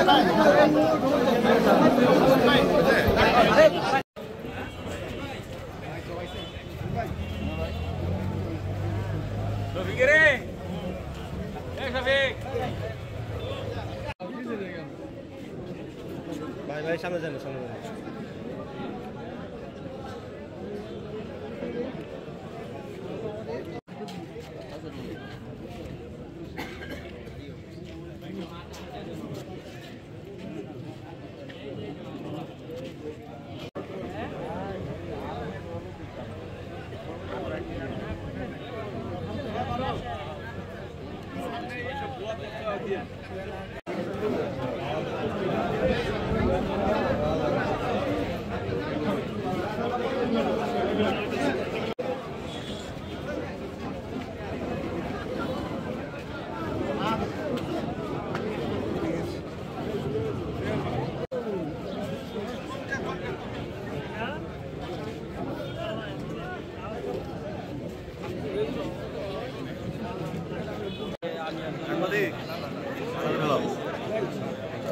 ভাই ভাই সামনে যান সামনে যান।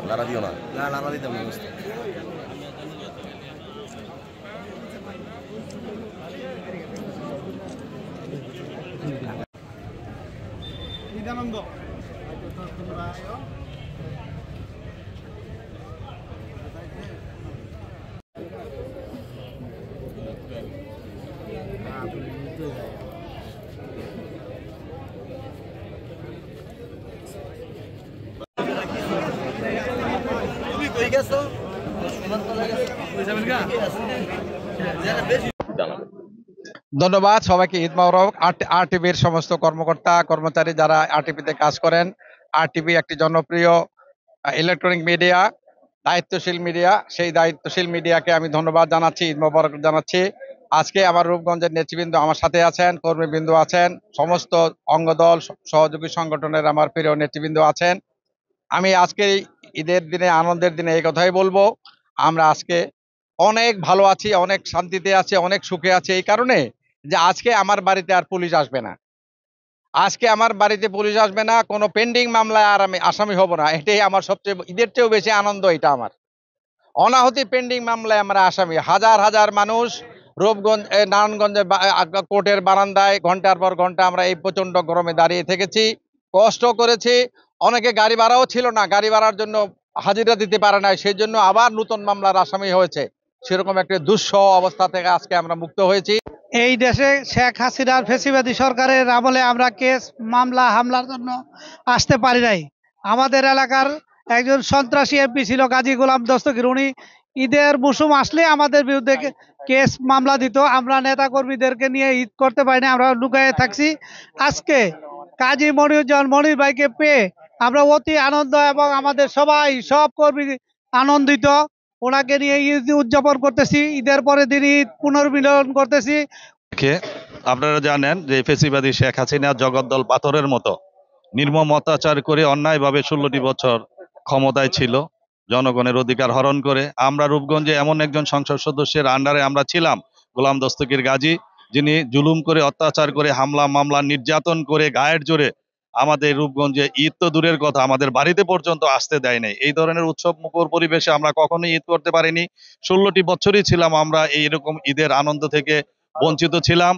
লারা দিও না, না লারা দিতাম না। নিদানন্দ ধন্যবাদ সবাইকে। ঈদ মোবারক। আরটিভির সমস্ত কর্মকর্তা কর্মচারী যারা আরটিভিতে কাজ করেন। আরটিভি একটি জনপ্রিয় ইলেকট্রনিক মিডিয়া, দায়িত্বশীল মিডিয়া। সেই দায়িত্বশীল মিডিয়াকে আমি ধন্যবাদ জানাচ্ছি, ঈদ মোবারক জানাচ্ছি। আজকে আমার রূপগঞ্জের নেতৃবৃন্দ আমার সাথে আছেন, কর্মীবৃন্দ আছেন, সমস্ত অঙ্গদল সহযোগী সংগঠনের আমার প্রিয় নেতৃবৃন্দ আছেন। আমি আজকে ঈদের দিনে, আনন্দের দিনে এই কথাই বলবো, আমরা আজকে অনেক ভালো আছি, অনেক শান্তিতে আছি, অনেক সুখে আছি। এই কারণে যে আজকে আমার বাড়িতে আর পুলিশ আসবে না। আজকে আমার বাড়িতে পুলিশ আসবে না, কোনো পেন্ডিং মামলায় আর আমি আসামি হব না। এটাই আমার সবচেয়ে, ঈদের চেয়েও বেশি আনন্দ এটা আমার। অনাহতি পেন্ডিং মামলায় আমরা আসামি। হাজার হাজার মানুষ রূপগঞ্জ নারায়ণগঞ্জের কোর্টের বারান্দায় ঘন্টার পর ঘন্টা আমরা এই প্রচন্ড গরমে দাঁড়িয়ে থেকেছি, কষ্ট করেছি। অনেকে গাড়ি ভাড়াও ছিল না, গাড়ি ভাড়ার জন্য হাজিরা দিতে পারে নাই, সেই জন্য আবার নতুন মামলার আসামি হয়েছে। সেরকম একটা দুঃসহ অবস্থা থেকে আজকে আমরা মুক্ত হয়েছি। এই দেশে শেখ হাসিনার ফ্যাসিবাদী সরকারের আমলে আমরা কেস মামলা হামলার জন্য আসতে পারি নাই। আমাদের এলাকার একজন সন্ত্রাসী এমপি ছিল গাজী গোলাম দস্তগীর, উনি ঈদের মৌসুম আসলে আমাদের বিরুদ্ধে কেস মামলা দিত। আমরা নেতা কর্মীদেরকে নিয়ে ঈদ করতে পারি না, আমরা লুকায়ে থাকছি। আজকে কাজী মনিরুজ্জামান মনির ভাইকে পেয়ে আমরা অতি আনন্দ এবং আমাদের সব কর্মী আনন্দিত। ওনাকে নিয়ে ঈদ উদযাপন করতেছি, ঈদের পরে দিন ঈদ পুনর্মিলন করতেছি। আপনারা জানেন যে ফ্যাসিবাদী শেখ হাসিনা জগদ্দল পাথরের মতো নির্মম অত্যাচার করে অন্যায়ভাবে 16টি বছর ক্ষমতায় ছিল, জনগণের অধিকার হরণ করে। আমরা রূপগঞ্জে এমন একজন সংসদ সদস্যের আন্ডারে আমরা ছিলাম, গোলাম দস্তগীর গাজী, যিনি জুলুম করে, অত্যাচার করে, হামলা মামলা নির্যাতন করে গায়ের জোরে আমাদের রূপগঞ্জে ঈদ তো দূরের কথা, আমাদের বাড়িতে পর্যন্ত আসতে দেয় নাই। এই ধরনের উৎসব মুখর পরিবেশে আমরা কখনোই ঈদ করতে পারিনি। 16টি বছরই ছিলাম আমরা এইরকম ঈদের আনন্দ থেকে বঞ্চিত ছিলাম।